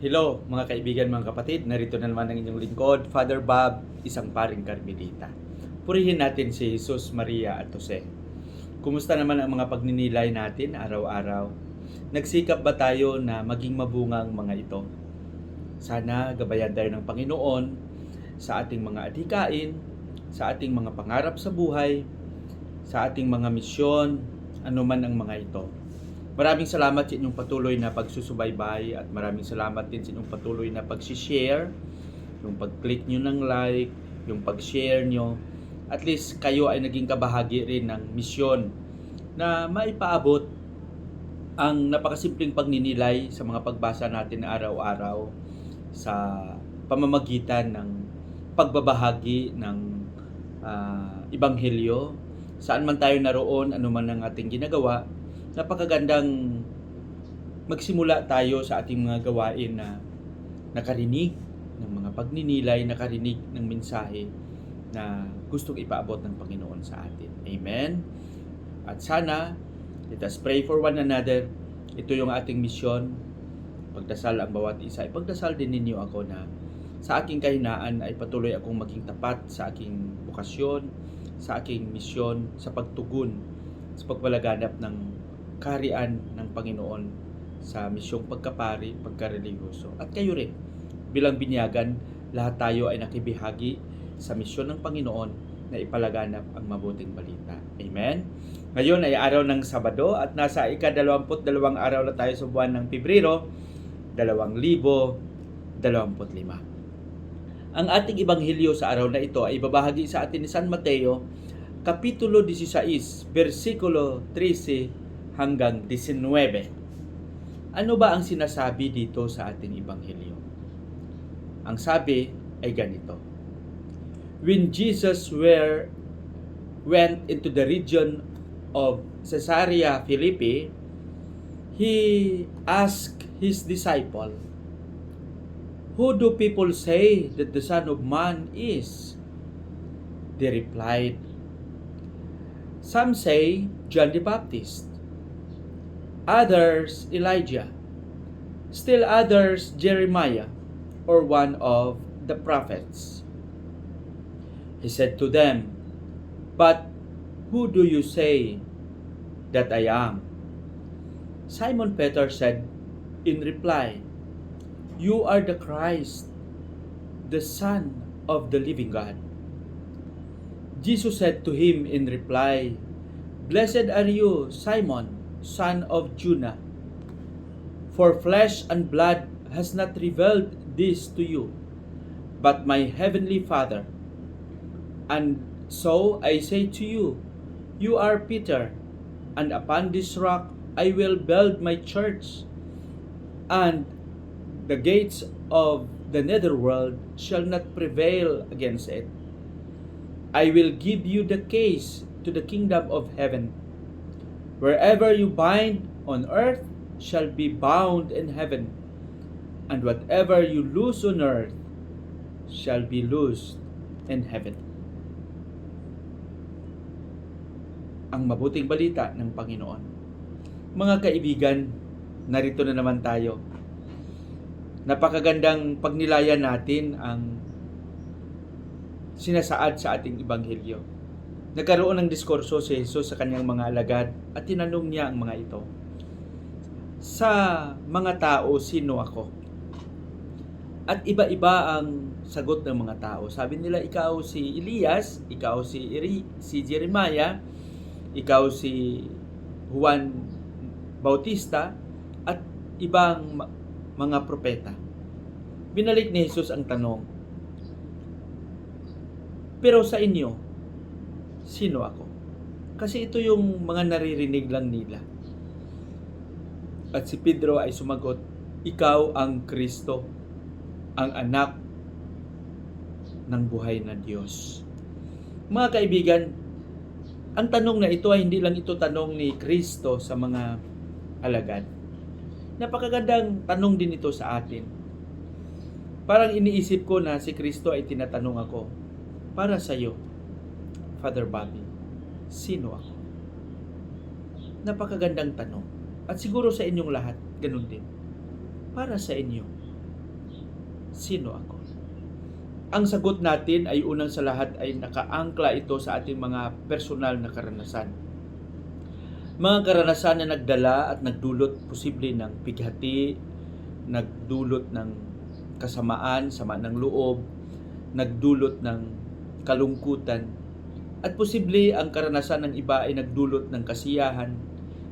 Hello mga kaibigan, mga kapatid, narito na naman ang inyong lingkod, Father Bob, isang paring Karmelita. Purihin natin si Jesus, Maria at Jose. Kumusta naman ang mga pagninilay natin araw-araw? Nagsikap ba tayo na maging mabungang mga ito? Sana gabayan tayo ng Panginoon sa ating mga adhikain, sa ating mga pangarap sa buhay, sa ating mga misyon, anuman ang mga ito. Maraming salamat sa inyong patuloy na pagsusubaybay at maraming salamat din sa inyong patuloy na pag-share, yung pag-click nyo ng like, yung pag-share nyo. At least kayo ay naging kabahagi rin ng misyon na maipaabot ang napakasimpleng pagninilay sa mga pagbasa natin na araw-araw sa pamamagitan ng pagbabahagi ng Ebanghelyo. Saan man tayo naroon, anuman ang ating ginagawa, napakagandang magsimula tayo sa ating mga gawain na nakarinig ng mga pagninilay, nakarinig ng mensahe na gustong ipaabot ng Panginoon sa atin. Amen? At sana, let us pray for one another. Ito yung ating misyon. Pagdasal ang bawat isa. Ipagdasal din ninyo ako na sa aking kahinaan ay patuloy akong maging tapat sa aking bukasyon, sa aking misyon, sa pagtugon, sa pagpalaganap ng kaharian ng Panginoon sa misyong pagkapari, pagkarelihiyoso. At kayo rin, bilang binyagan, lahat tayo ay nakibihagi sa misyon ng Panginoon na ipalaganap ang mabuting balita. Amen? Ngayon ay araw ng Sabado at nasa ika-22 araw na tayo sa buwan ng Pebrero, 2025. Ang ating ebanghelyo sa araw na ito ay ibabahagi sa atin ni San Mateo, Kapitulo 16, versikulo 13 hanggang 19. Ano ba ang sinasabi dito sa ating ebanghelyo? Ang sabi ay ganito: When Jesus went into the region of Caesarea Philippi, he asked his disciple, "Who do people say that the Son of Man is?" They replied, "Some say John the Baptist, others Elijah, still others Jeremiah, or one of the prophets." He said to them, "But who do you say that I am?" Simon Peter said in reply, "You are the Christ, the Son of the living God." Jesus said to him in reply, "Blessed are you, Simon, son of Jonah, for flesh and blood has not revealed this to you, but my heavenly Father. And so I say to you, you are Peter, and upon this rock I will build my church, and the gates of the netherworld shall not prevail against it. I will give you the keys to the kingdom of heaven. Wherever you bind on earth shall be bound in heaven, and whatever you loose on earth shall be loosed in heaven." Ang mabuting balita ng Panginoon. Mga kaibigan, narito na naman tayo. Napakagandang pagnilayan natin ang sinasaad sa ating ebanghelyo. Nagkaroon ng diskurso si Jesus sa kanyang mga alagad at tinanong niya ang mga ito, "Sa mga tao, sino ako?" At iba-iba ang sagot ng mga tao. Sabi nila, ikaw si Elias, ikaw si Jeremiah, ikaw si Juan Bautista, at ibang mga propeta. Binalik ni Jesus ang tanong, "Pero sa inyo, sino ako?" Kasi ito yung mga naririnig lang nila. At si Pedro ay sumagot, "Ikaw ang Kristo, ang anak ng buhay na Diyos." Mga kaibigan, ang tanong na ito ay hindi lang ito tanong ni Kristo sa mga alagad. Napakagandang tanong din ito sa atin. Parang iniisip ko na si Kristo ay tinatanong ako, para sa iyo, Father Bobby, sino ako? Napakagandang tanong. At siguro sa inyong lahat, ganun din. Para sa inyo, sino ako? Ang sagot natin ay unang sa lahat ay nakaangkla ito sa ating mga personal na karanasan. Mga karanasan na nagdala at nagdulot posible ng pighati, nagdulot ng kasamaan, sama ng loob, nagdulot ng kalungkutan, at posible ang karanasan ng iba ay nagdulot ng kasiyahan,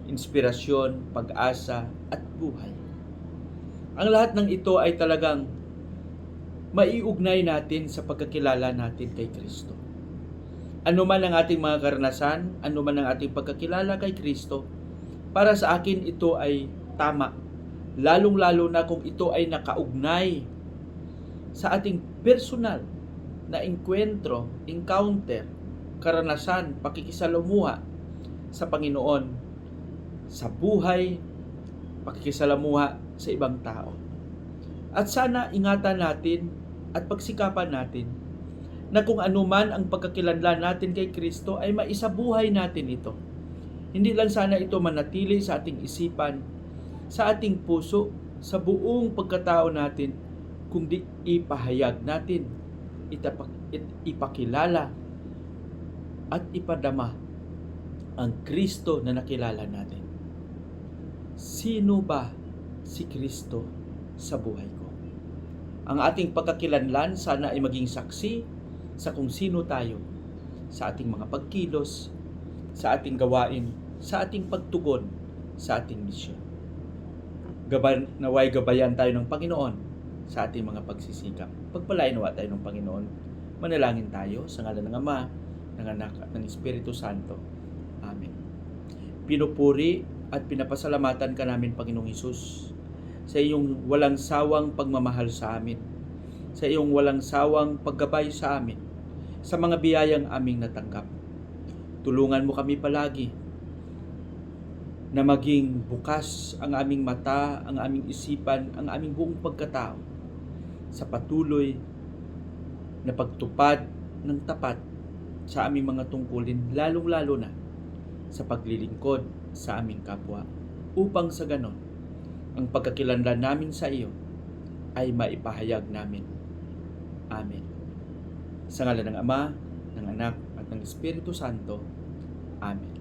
inspirasyon, pag-asa, at buhay. Ang lahat ng ito ay talagang maiugnay natin sa pagkakilala natin kay Kristo. Ano man ang ating mga karanasan, ano man ang ating pagkakilala kay Kristo, para sa akin ito ay tama. Lalong-lalo na kung ito ay nakaugnay sa ating personal na encounter, karanasan, pakikisalamuha sa Panginoon, sa buhay, pakikisalamuha sa ibang tao. At sana ingatan natin at pagsikapan natin na kung anuman ang pagkakilanlan natin kay Kristo ay maisabuhay natin ito. Hindi lang sana ito manatili sa ating isipan, sa ating puso, sa buong pagkatao natin, kundi ipahayag natin, ipakilala at ipadama ang Kristo na nakilala natin. Sino ba si Kristo sa buhay ko? Ang ating pagkakilanlan sana ay maging saksi sa kung sino tayo, sa ating mga pagkilos, sa ating gawain, sa ating pagtugon, sa ating misyon. Naway gabayan tayo ng Panginoon sa ating mga pagsisikap. Pagpalain nawa tayo ng Panginoon. Manalangin tayo sa ngalan ng Ama, ng Anak at ng Espiritu Santo. Amen. Pinupuri at pinapasalamatan ka namin, Panginoong Hesus, sa iyong walang sawang pagmamahal sa amin, sa iyong walang sawang paggabay sa amin, sa mga biyayang aming natanggap. Tulungan mo kami palagi na maging bukas ang aming mata, ang aming isipan, ang aming buong pagkatao sa patuloy na pagtupad ng tapat sa aming mga tungkulin, lalong-lalo na sa paglilingkod sa aming kapwa, upang sa ganon, ang pagkakilanlan namin sa iyo ay maipahayag namin. Amen. Sa ngalan ng Ama, ng Anak, at ng Espiritu Santo. Amen.